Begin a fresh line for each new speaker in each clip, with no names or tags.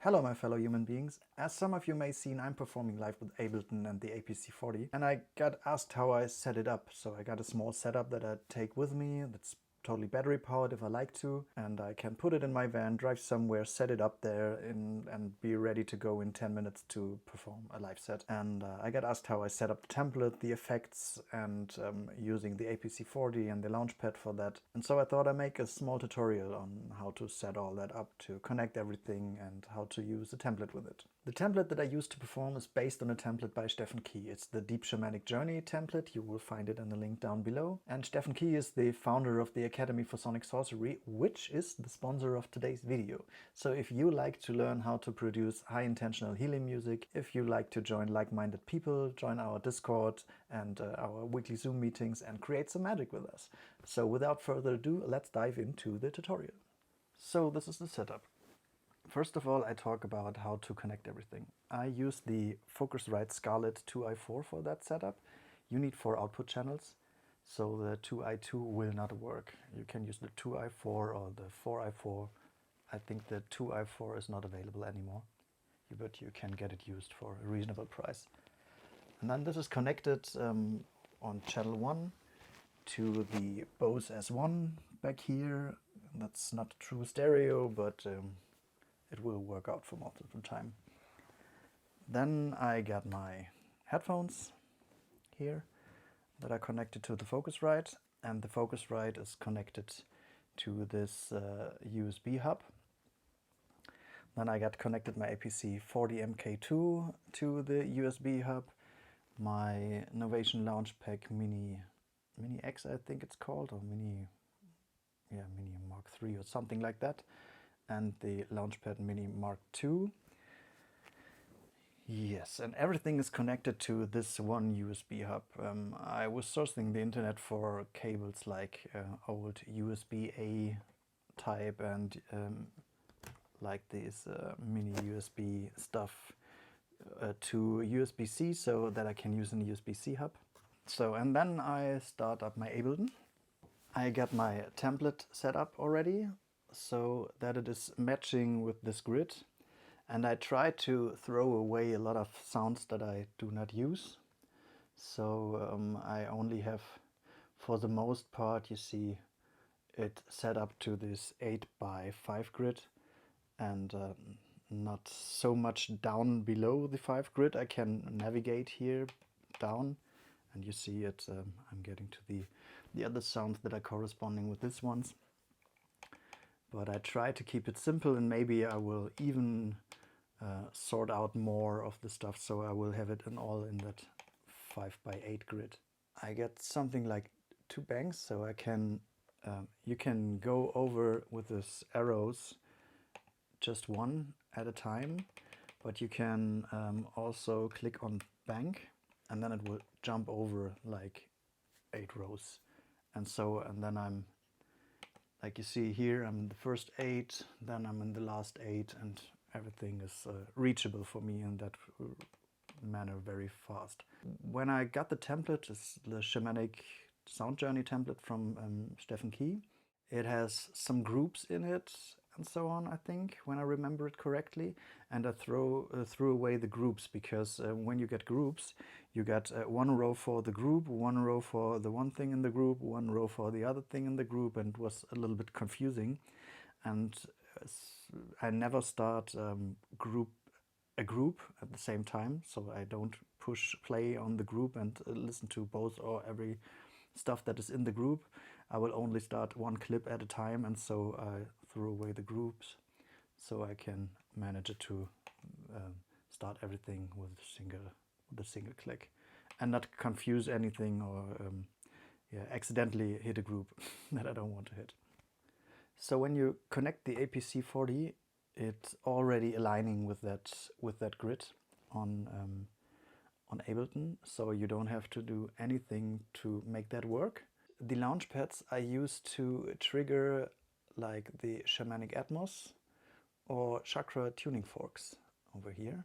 Hello my fellow human beings. As some of you may have seen, I'm performing live with Ableton and the APC 40, and I got asked how I set it up. So I got a small setup that I take with me that's totally battery powered if I like to, and I can put it in my van, drive somewhere, set it up there and be ready to go in 10 minutes to perform a live set. And I got asked how I set up the template, the effects, and using the APC 40 and the Launchpad for that. And so I thought I'd make a small tutorial on how to set all that up, to connect everything and how to use a template with it. The template that I use to perform is based on a template by Stephen Key. It's the Deep Shamanic Journey template. You will find it in the link down below. And Stephen Key is the founder of the Academy for Sonic Sorcery, which is the sponsor of today's video. So if you like to learn how to produce high intentional healing music, if you like to join like-minded people, join our Discord and our weekly Zoom meetings and create some magic with us. So without further ado, let's dive into the tutorial. So this is the setup. First of all, I talk about how to connect everything. I use the Focusrite Scarlett 2i4 for that setup. You need 4 output channels, so the 2i2 will not work. You can use the 2i4 or the 4i4. I think the 2i4 is not available anymore, but you can get it used for a reasonable price. And then this is connected on channel 1 to the Bose S1 back here. That's not true stereo, but it will work out for most of the time. Then I got my headphones here that are connected to the Focusrite, and the Focusrite is connected to this USB hub. Then I got connected my APC 40 MK2 to the USB hub, my Novation Launchpad Mini X, I think it's called, or Mini Mark III or something like that, and the Launchpad Mini Mark II. Yes, and everything is connected to this one USB hub. I was sourcing the internet for cables like old USB-A type and like this mini USB stuff to USB-C, so that I can use in the USB-C hub. So, and then I start up my Ableton. I got my template set up already, so that it is matching with this grid. And I try to throw away a lot of sounds that I do not use. So I only have, for the most part, you see it set up to this 8x5 grid, and not so much down below the 5 grid. I can navigate here down, and you see it. I'm getting to the other sounds that are corresponding with these ones. But I try to keep it simple, and maybe I will even sort out more of the stuff, so I will have it all in that 5x8 grid. I get something like 2 banks, so I can you can go over with these arrows just one at a time, but you can also click on bank, and then it will jump over like 8 rows. And then I'm, like you see here, I'm in the first 8, then I'm in the last 8, and everything is reachable for me in that manner very fast. When I got the template, it's the Shamanic Sound Journey template from Stephen Key. It has some groups in it and so on, I think, when I remember it correctly. And I threw away the groups, because when you get groups, you get 1 row for the group, 1 row for the one thing in the group, 1 row for the other thing in the group, and it was a little bit confusing. And I never start a group at the same time, so I don't push play on the group and listen to both or every stuff that is in the group. I will only start 1 clip at a time, and so I threw away the groups, so I can manage it to start everything with a single click and not confuse anything or accidentally hit a group that I don't want to hit. So when you connect the APC 40, it's already aligning with that grid on Ableton, so you don't have to do anything to make that work. The launchpads I use to trigger like the Shamanic Atmos or Chakra tuning forks over here.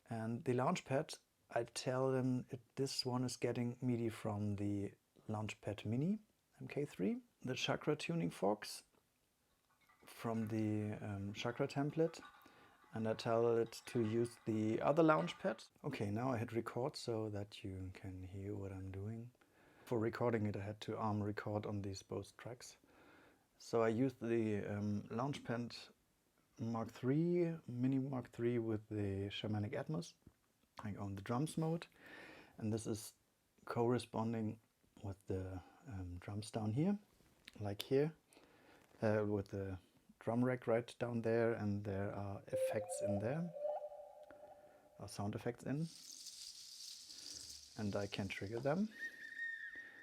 And the launchpad, I tell them this one is getting MIDI from the Launchpad Mini MK3. The Chakra tuning forks from the chakra template and I tell it to use the other Launchpad. Okay, now I hit record so that you can hear what I'm doing. For recording it, I had to record on these both tracks. So I used the Launchpad Mark III, Mini Mark III with the Shamanic Atmos, like on the drums mode, and this is corresponding with the drums down here, like here, with the drum rack right down there, and there are effects in there, or sound effects in, and I can trigger them.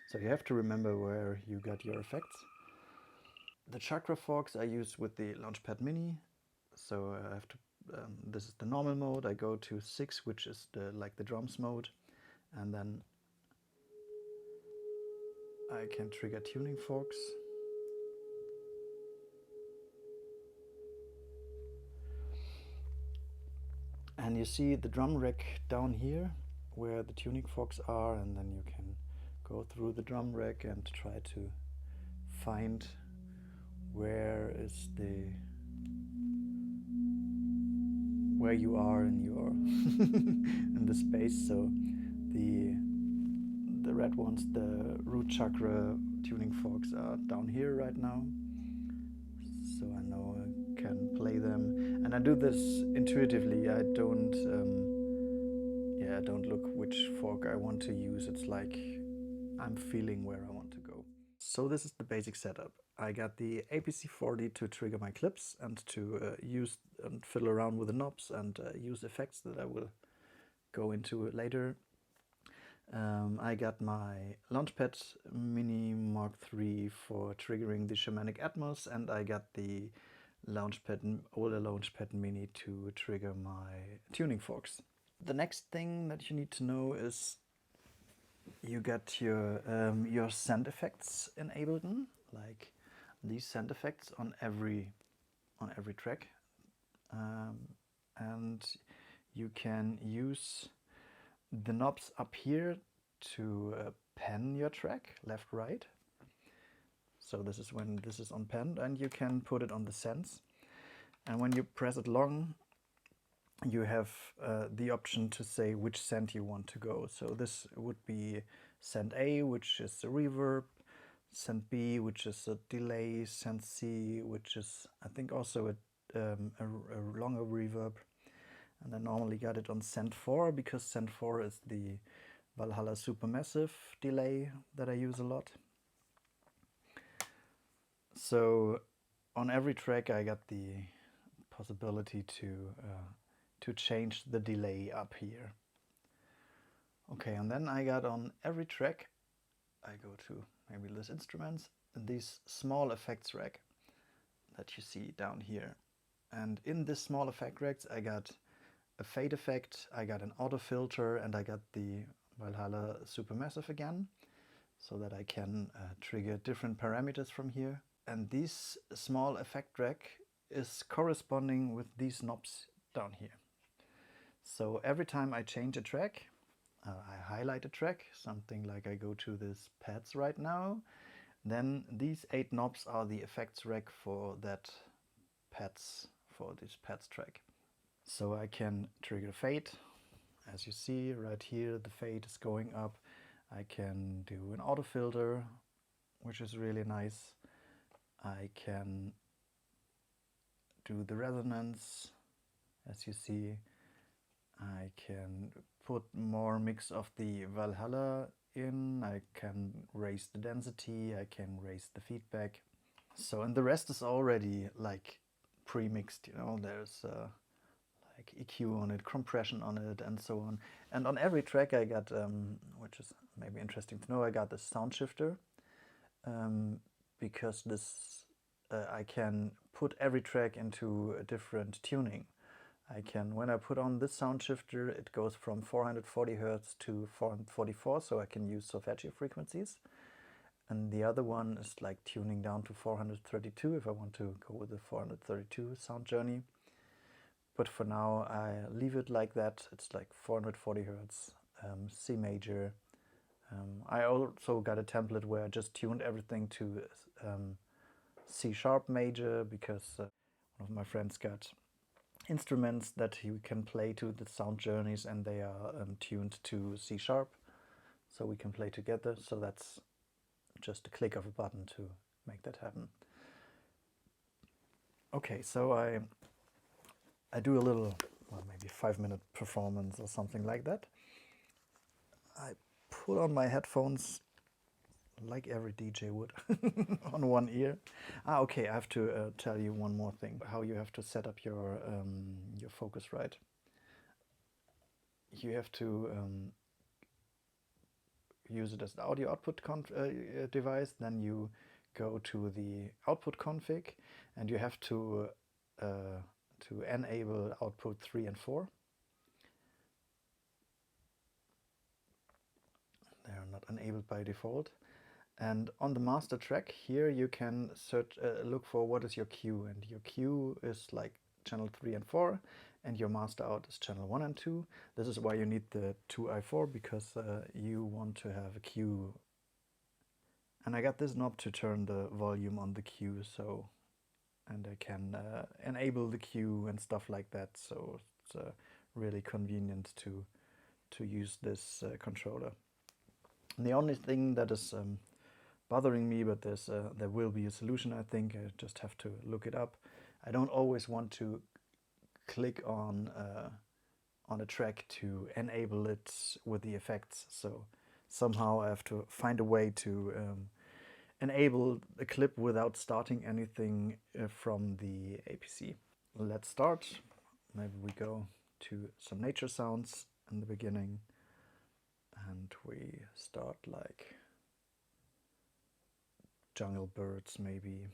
So you have to remember where you got your effects. The chakra forks I use with the Launchpad Mini. So I have to, this is the normal mode. I go to 6, which is like the drums mode, and then I can trigger tuning forks. And you see the drum rack down here where the tuning forks are, and then you can go through the drum rack and try to find where you are in your in the space. So the red ones, the root chakra tuning forks, are down here right now, so I know I can play them, and I do this intuitively. I don't look which fork I want to use. It's like I'm feeling where I want to go. So this is the basic setup. I got the APC 40 to trigger my clips and to use and fiddle around with the knobs and use effects that I will go into later. I got my Launchpad Mini Mark III for triggering the Shamanic Atmos, and I got the older Launchpad Mini to trigger my tuning forks. The next thing that you need to know is you get your send effects in Ableton, like these send effects on every track, and you can use the knobs up here to pan your track left right. So this is when this is on pan, and you can put it on the sends, and when you press it long, you have the option to say which send you want to go. So this would be send A, which is a reverb, send B, which is a delay, send C, which is I think also a longer reverb. And I normally got it on send 4 because send 4 is the Valhalla Supermassive delay that I use a lot. So on every track I got the possibility to change the delay up here. Okay, and then I got on every track, I go to maybe list instruments, and these small effects rack that you see down here. And in this small effect racks I got a fade effect, I got an auto filter, and I got the Valhalla Supermassive again, so that I can trigger different parameters from here. And this small effect rack is corresponding with these knobs down here. So every time I change a track, I highlight a track, something like I go to this pads right now, then these 8 knobs are the effects rack for that pads, for this pads track. So I can trigger fade. As you see right here, the fade is going up. I can do an auto filter, which is really nice. I can do the resonance, as you see. I can put more mix of the Valhalla in. I can raise the density. I can raise the feedback. So, and the rest is already like pre-mixed, you know. There's like EQ on it, compression on it, and so on. And on every track I got, which is maybe interesting to know, I got the sound shifter, because this I can put every track into a different tuning. I can, when I put on this sound shifter, it goes from 440 Hz to 444, so I can use solfeggio frequencies. And the other one is like tuning down to 432 if I want to go with the 432 sound journey. But for now I leave it like that. It's like 440 Hz, C major. I also got a template where I just tuned everything to C sharp major, because one of my friends got instruments that you can play to the sound journeys, and they are tuned to C#, so we can play together. So that's just a click of a button to make that happen. Okay, so I do a little, well, maybe 5-minute performance or something like that. I put on my headphones like every DJ would on one ear. Okay, I have to tell you one more thing, how you have to set up your Focusrite. You have to use it as the audio output device, then you go to the output config, and you have to enable output 3 and 4. They are not enabled by default. And on the master track here, you can search, look for what is your cue, and your cue is like channel 3 and 4, and your master out is channel 1 and 2. This is why you need the 2i4, because you want to have a cue. And I got this knob to turn the volume on the cue, so, and I can enable the cue and stuff like that. So it's really convenient to use this controller. And the only thing that is bothering me, but there will be a solution, I think. I just have to look it up. I don't always want to click on a track to enable it with the effects, so somehow I have to find a way to enable a clip without starting anything from the APC. Let's start. Maybe we go to some nature sounds in the beginning, and we start like jungle birds maybe.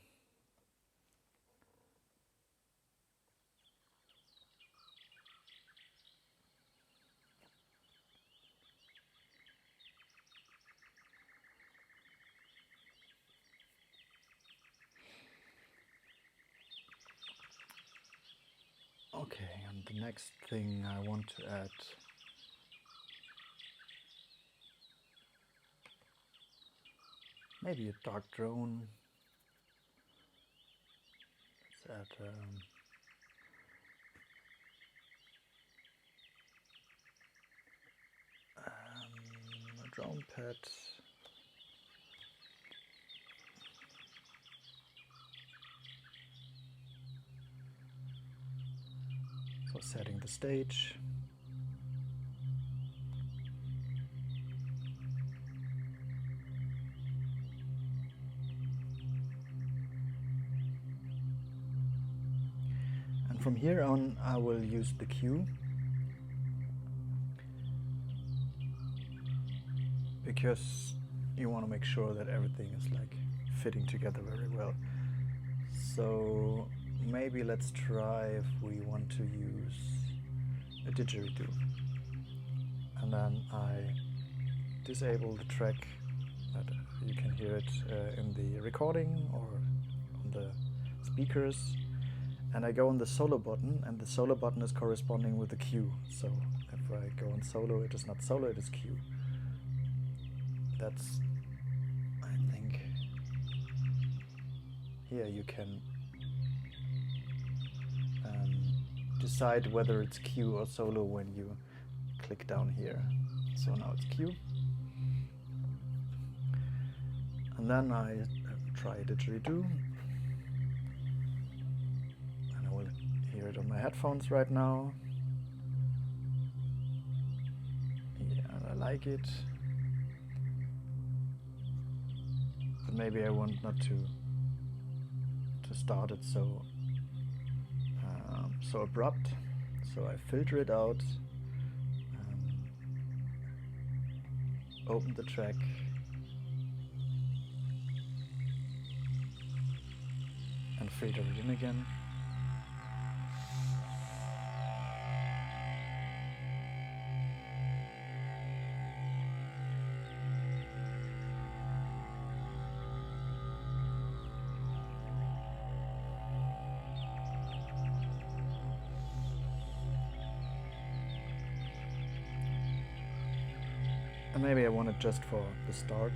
Okay, and the next thing I want to add maybe a dark drone. Let's add a drone pad. For setting the stage. And from here on I will use the cue, because you want to make sure that everything is like fitting together very well. So maybe let's try if we want to use a didgeridoo. And then I disable the track that you can hear it in the recording or on the speakers. And I go on the solo button, and the solo button is corresponding with the cue. So if I go on solo, it is not solo, it is cue. That's, I think, here you can decide whether it's cue or solo when you click down here. So now it's cue. And then I try didgeridoo. And I will hear it on my headphones right now. Yeah, I like it. But maybe I want not to start it so abrupt, so I filter it out, open the track, and filter it in again. And maybe I want it just for the start.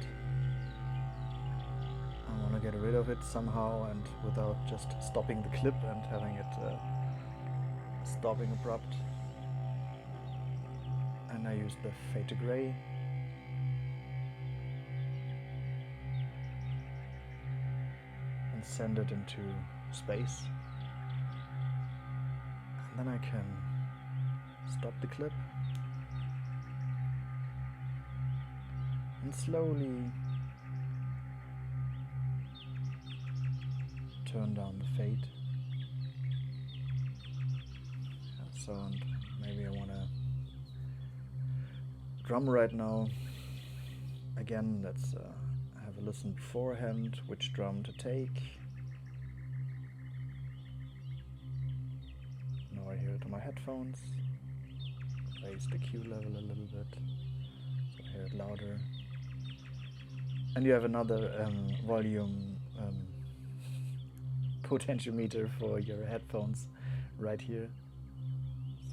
I want to get rid of it somehow, and without just stopping the clip and having it stopping abrupt, and I use the fade to gray. And send it into space. And then I can stop the clip and slowly turn down the fade. So, and maybe I want to drum right now. Again, let's have a listen beforehand, which drum to take. Now I hear it on my headphones. Raise the Q level a little bit, so I hear it louder. And you have another volume potentiometer for your headphones right here.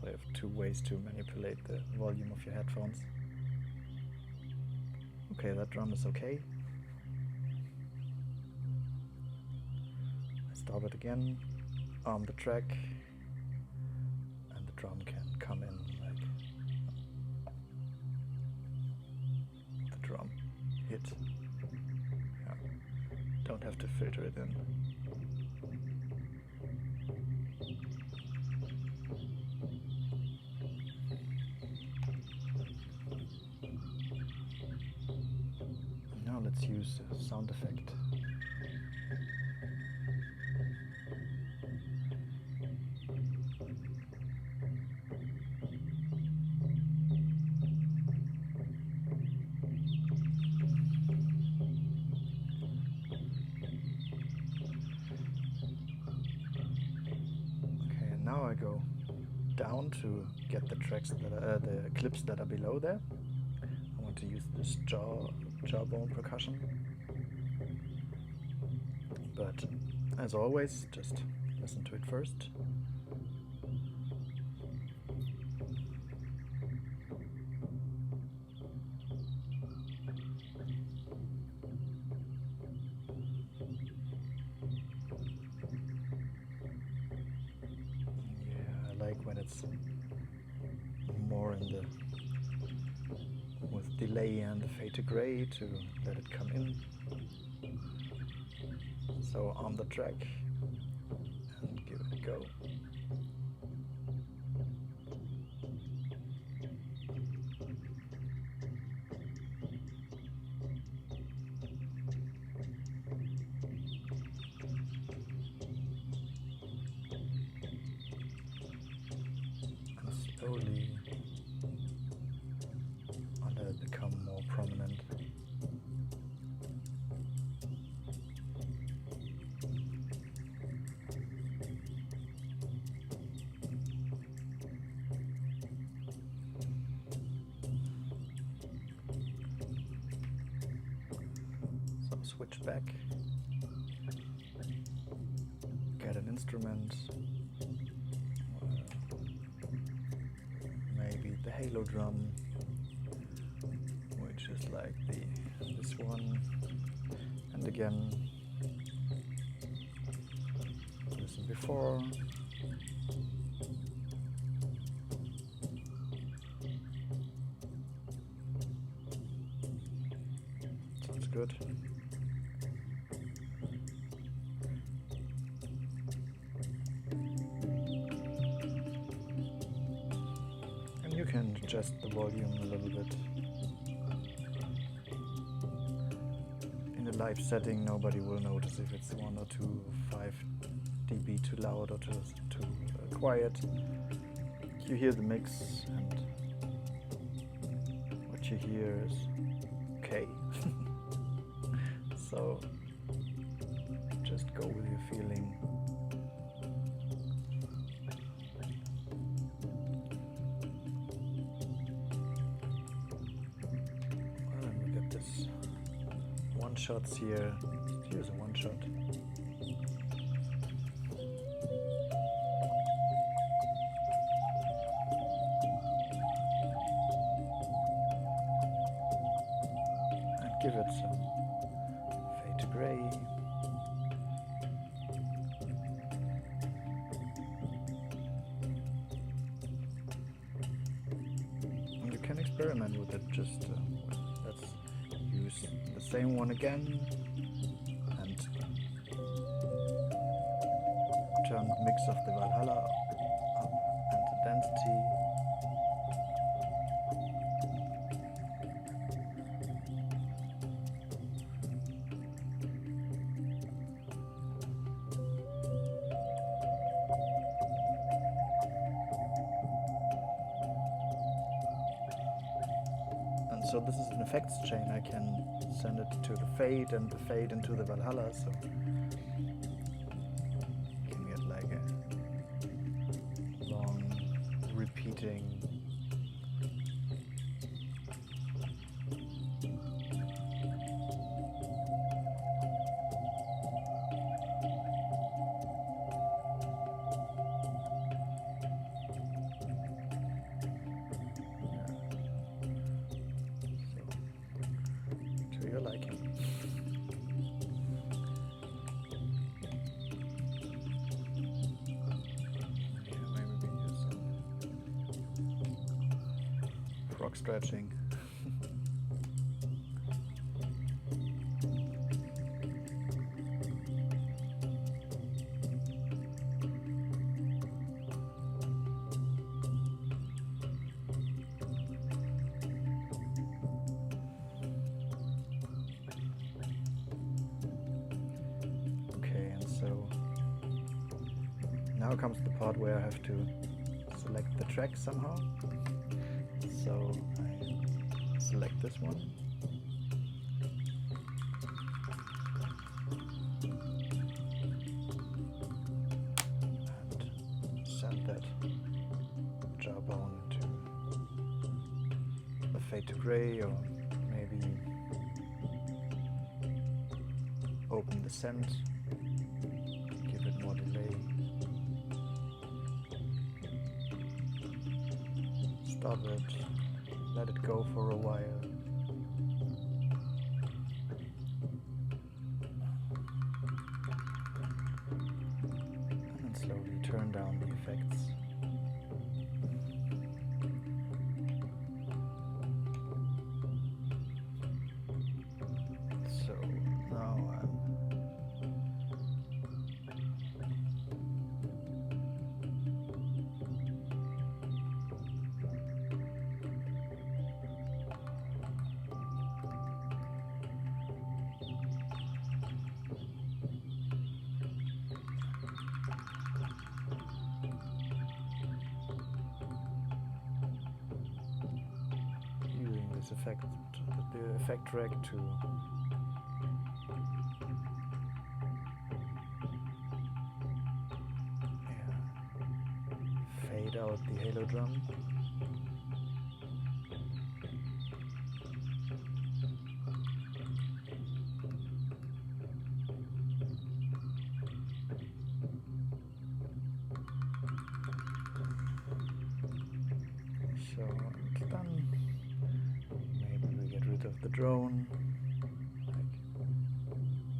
So you have two ways to manipulate the volume of your headphones. Okay, that drum is okay. I stop it again, arm the track, and the drum can come in like the drum hit. Yeah. Don't have to filter it in. Now let's use a sound effect. Okay, and now I go down to get the tracks that are the clips that are below there. I want to use this jawbone percussion, but as always, just listen to it first. Yeah, I like when it's more in the with delay and the fade to gray to let it come in. So on the track and give it a go. And slowly I'll let it become more prominent. So switch back, get an instrument, maybe the halo drum, which is like this one, and again listen before. Sounds good. And you can adjust the volume a little bit. In a live setting, nobody will notice if it's 1 or 2 or 5 dB too loud or too quiet. You hear the mix, and what you hear is okay. So just go with your feeling. Well, and we got this one shots here. Here's a one shot. And give it some fade to gray. experiment with it. Just let's use the same one again and turn the mix of the Valhalla up and the density. So this is an effects chain. I can send it to the fade and the fade into the Valhalla, so you can get like a long repeating your liking. Yeah, maybe we can use some frog stretching. So now comes the part where I have to select the track somehow. So I select this one. And send that jawbone to the fade to gray, or maybe open the send. More delay. Stop it. Let it go for a while. And then slowly turn down the effects. So now I'm the effect rack to fade out the halo drum. So it's done. Of the drone,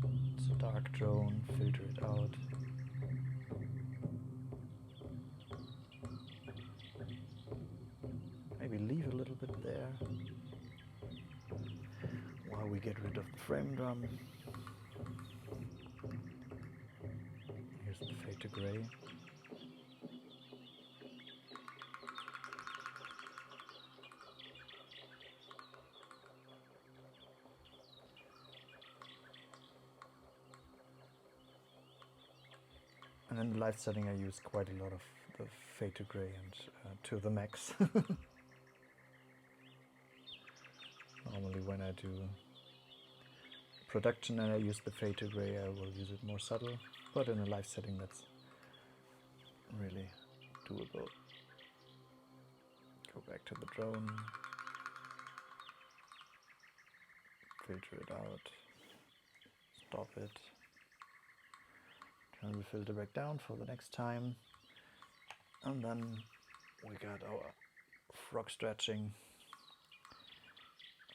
like it's a dark drone, filter it out. Maybe leave a little bit there while we get rid of the frame drum. Here's the fade to gray. And in the live setting I use quite a lot of the fade to gray and to the max. Normally when I do production and I use the fade to gray, I will use it more subtle, but in a live setting that's really doable. Go back to the drone, filter it out, stop it. Turn the filter back down for the next time, and then we got our frog stretching,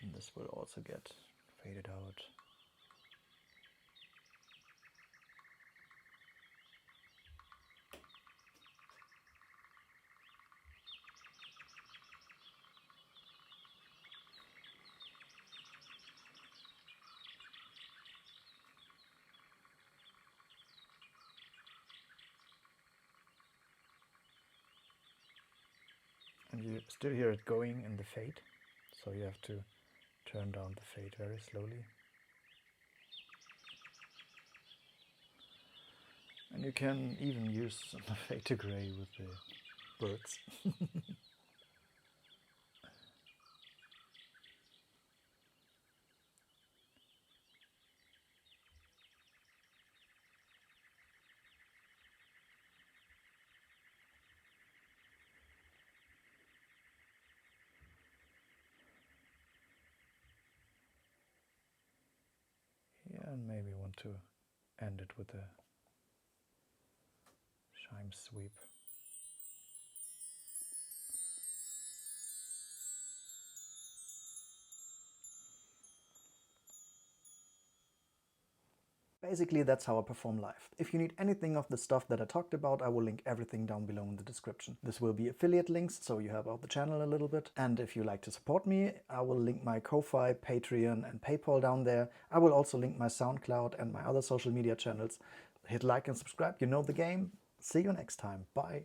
and this will also get faded out. And you still hear it going in the fade, so you have to turn down the fade very slowly. And you can even use the fade to gray with the birds. Yeah, and maybe want to end it with a chime sweep. Basically, that's how I perform live. If you need anything of the stuff that I talked about, I will link everything down below in the description. This will be affiliate links, so you help out the channel a little bit. And if you like to support me, I will link my Ko-Fi, Patreon and PayPal down there. I will also link my SoundCloud and my other social media channels. Hit like and subscribe, you know the game. See you next time. Bye.